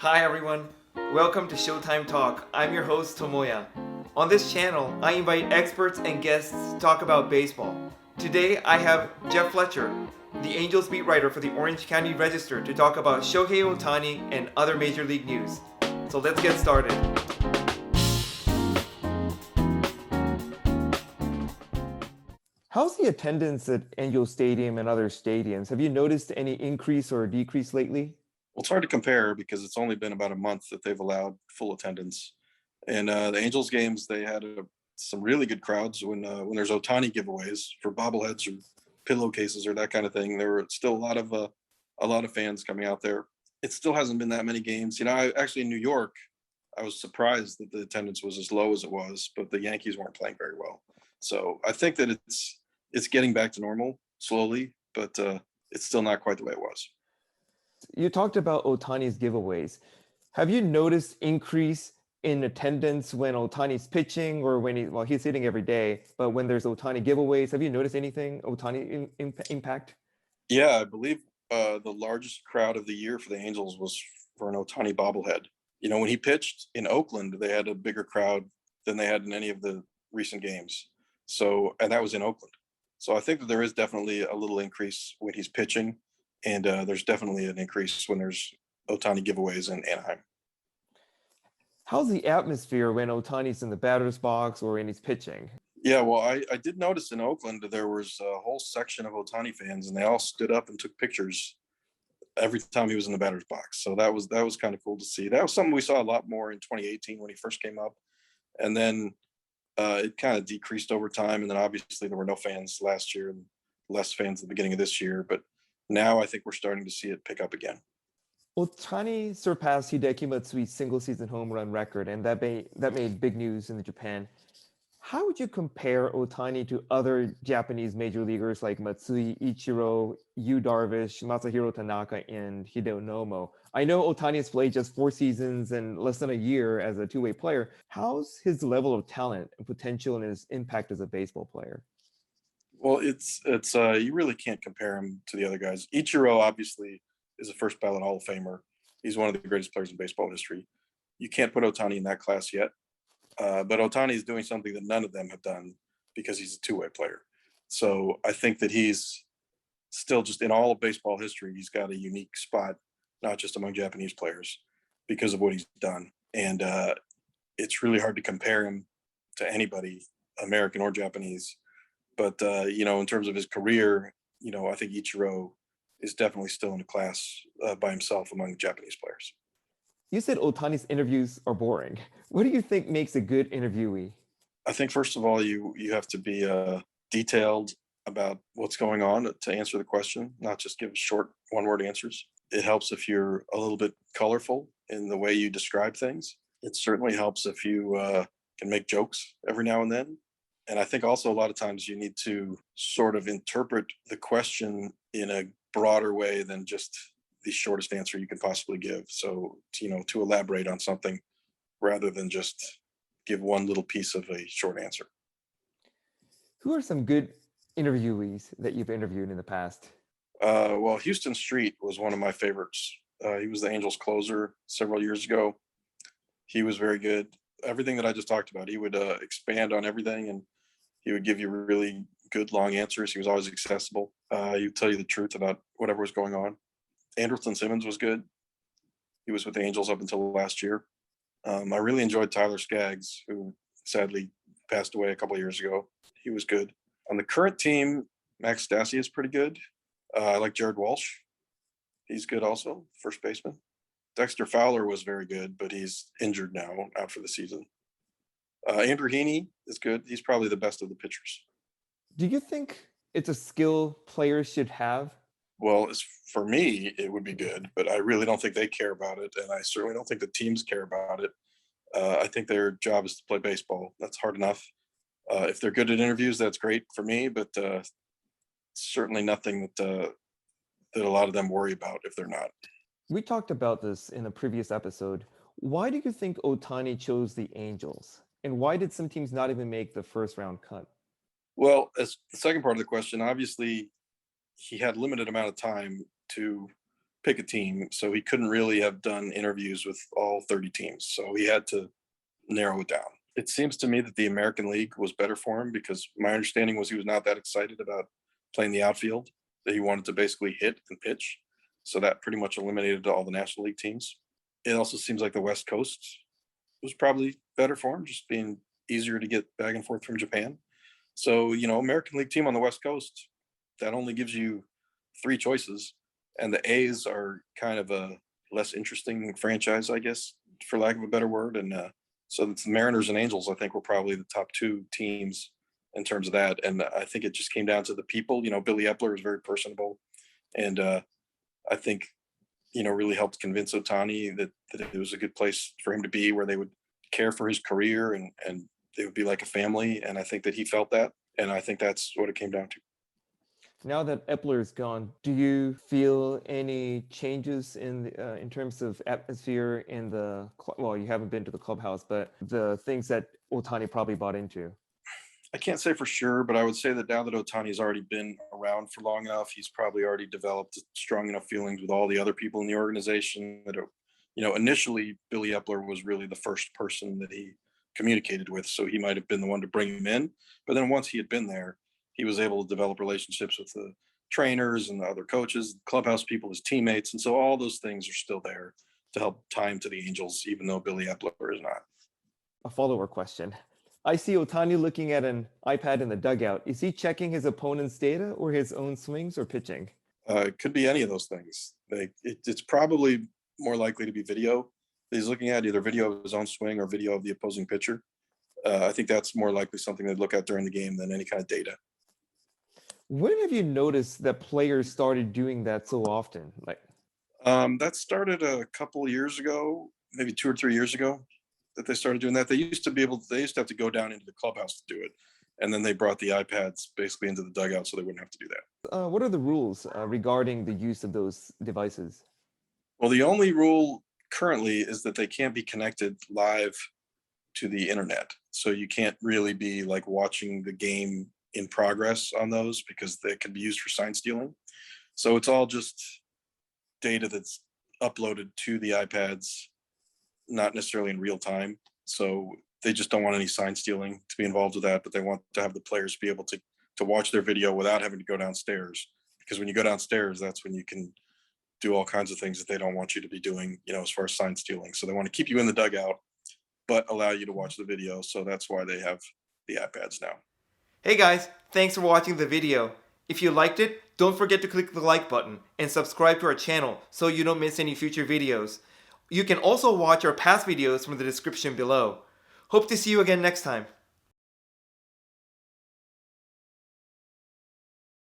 Hi everyone, welcome to Showtime Talk. I'm your host Tomoya. On this channel, I invite experts and guests to talk about baseball. Today I have Jeff Fletcher, the Angels beat writer for the Orange County Register, to talk about Shohei Ohtani and other major league news. So let's get started. How's the attendance at Angels Stadium and other stadiums? Have you noticed any increase or decrease lately? Well, it's hard to compare because it's only been about a month that they've allowed full attendance. And the Angels games, they had some really good crowds when there's Ohtani giveaways for bobbleheads or pillowcases or that kind of thing. There were still a lot of fans coming out there. It still hasn't been that many games. Actually in New York, I was surprised that the attendance was as low as it was, but the Yankees weren't playing very well. So I think that it's getting back to normal slowly, but it's still not quite the way it was. You talked about Ohtani's giveaways. Have you noticed increase in attendance when Ohtani's pitching or when he's hitting every day, but when there's Ohtani giveaways, have you noticed anything Ohtani impact? Yeah, I believe the largest crowd of the year for the Angels was for an Ohtani bobblehead. When he pitched in Oakland, they had a bigger crowd than they had in any of the recent games. And that was in Oakland. So I think that there is definitely a little increase when he's pitching. And there's definitely an increase when there's Ohtani giveaways in Anaheim. How's the atmosphere when Ohtani's in the batter's box or when he's pitching? Yeah, well, I did notice in Oakland there was a whole section of Ohtani fans, and they all stood up and took pictures every time he was in the batter's box. So that was kind of cool to see. That was something we saw a lot more in 2018 when he first came up, and then it kind of decreased over time. And then obviously there were no fans last year and less fans at the beginning of this year, but now I think we're starting to see it pick up again. Ohtani surpassed Hideki Matsui's single-season home run record, and that made big news in Japan. How would you compare Ohtani to other Japanese major leaguers like Matsui, Ichiro, Yu Darvish, Masahiro Tanaka, and Hideo Nomo? I know Ohtani has played just 4 seasons and less than a year as a two-way player. How's his level of talent and potential and his impact as a baseball player? Well, it's you really can't compare him to the other guys. Ichiro obviously is a first ballot Hall of Famer. He's one of the greatest players in baseball history. You can't put Ohtani in that class yet, but Ohtani is doing something that none of them have done because he's a two-way player. So I think that he's still, just in all of baseball history, he's got a unique spot, not just among Japanese players, because of what he's done. And it's really hard to compare him to anybody, American or Japanese. But, in terms of his career, I think Ichiro is definitely still in a class by himself among Japanese players. You said Ohtani's interviews are boring. What do you think makes a good interviewee? I think, first of all, you have to be detailed about what's going on to answer the question, not just give short one-word answers. It helps if you're a little bit colorful in the way you describe things. It certainly helps if you can make jokes every now and then. And I think also a lot of times you need to sort of interpret the question in a broader way than just the shortest answer you can possibly give. So, to elaborate on something rather than just give one little piece of a short answer. Who are some good interviewees that you've interviewed in the past? Well, Houston Street was one of my favorites. He was the Angels closer several years ago. He was very good. Everything that I just talked about, he would expand on everything, and he would give you really good long answers. He was always accessible. He would tell you the truth about whatever was going on. Andrelton Simmons was good. He was with the Angels up until last year. I really enjoyed Tyler Skaggs, who sadly passed away a couple of years ago. He was good. On the current team, Max Stassi is pretty good. I like Jared Walsh. He's good also, first baseman. Dexter Fowler was very good, but he's injured now, out for the season. Andrew Heaney is good. He's probably the best of the pitchers. Do you think it's a skill players should have? Well, for me, it would be good, but I really don't think they care about it, and I certainly don't think the teams care about it. I think their job is to play baseball. That's hard enough. If they're good at interviews, that's great for me, but certainly nothing that a lot of them worry about if they're not. We talked about this in a previous episode. Why do you think Ohtani chose the Angels? And why did some teams not even make the first round cut? Well, as the second part of the question, obviously he had limited amount of time to pick a team. So he couldn't really have done interviews with all 30 teams. So he had to narrow it down. It seems to me that the American League was better for him because my understanding was he was not that excited about playing the outfield, that he wanted to basically hit and pitch. So that pretty much eliminated all the National League teams. It also seems like the West Coast was probably better for him, just being easier to get back and forth from Japan. So, American League team on the West Coast, that only gives you 3 choices. And the A's are kind of a less interesting franchise, I guess, for lack of a better word. And so the Mariners and Angels, I think, were probably the top 2 teams in terms of that. And I think it just came down to the people. Billy Eppler is very personable. And I think, really helped convince Ohtani that it was a good place for him to be, where they would care for his career and they would be like a family. And I think that he felt that. And I think that's what it came down to. Now that Epler is gone, do you feel any changes in terms of atmosphere in the well, you haven't been to the clubhouse, but the things that Ohtani probably bought into? I can't say for sure, but I would say that now that Ohtani's already been around for long enough, he's probably already developed strong enough feelings with all the other people in the organization that, initially Billy Eppler was really the first person that he communicated with. So he might have been the one to bring him in. But then once he had been there, he was able to develop relationships with the trainers and the other coaches, clubhouse people, his teammates. And so all those things are still there to help tie him to the Angels, even though Billy Eppler is not. A follow-up question. I see Ohtani looking at an iPad in the dugout. Is he checking his opponent's data or his own swings or pitching? It could be any of those things. It's probably more likely to be video. He's looking at either video of his own swing or video of the opposing pitcher. I think that's more likely something they'd look at during the game than any kind of data. When have you noticed that players started doing that so often? That started a couple of years ago, maybe 2 or 3 years ago, that they started doing that. They used to have to go down into the clubhouse to do it. And then they brought the iPads basically into the dugout so they wouldn't have to do that. What are the rules regarding the use of those devices? Well, the only rule currently is that they can't be connected live to the internet. So you can't really be like watching the game in progress on those because they can be used for sign stealing. So it's all just data that's uploaded to the iPads, not necessarily in real time. So they just don't want any sign stealing to be involved with that, but they want to have the players be able to watch their video without having to go downstairs. Because when you go downstairs, that's when you can do all kinds of things that they don't want you to be doing, as far as sign stealing. So they want to keep you in the dugout, but allow you to watch the video. So that's why they have the iPads now. Hey guys, thanks for watching the video. If you liked it, don't forget to click the like button and subscribe to our channel so you don't miss any future videos. You can also watch our past videos from the description below. Hope to see you again next time.